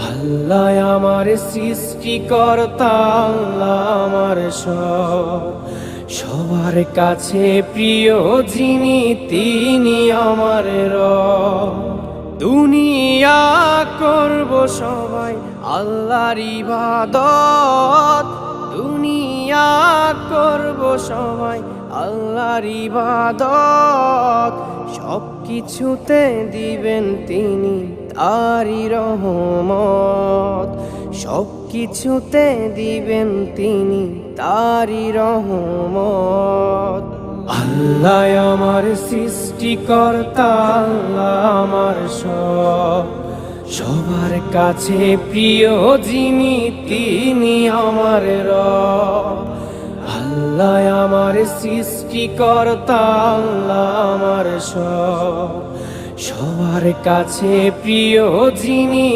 আল্লাহ আমার সৃষ্টিকর্তা, আল্লাহ আমার সবার কাছে প্রিয় যিনি, তিনি আমার রব। দুনিয়া করব সবাই আল্লাহর ইবাদত, দুনিয়া করব সবাই আল্লাহর ইবাদত। সব কিছুতে দিবেন তিনি তারই রহমত, সব কিছুতে দিবেন তিনি তারই রহমত। আল্লাহ আমার সৃষ্টিকর্তা, আল্লাহ আমার সবার কাছে প্রিয় যিনি, তিনি আমার রব। আল্লাহ আমার সৃষ্টিকর্তা, আল্লাহ আমার সবার কাছে প্রিয় যিনি,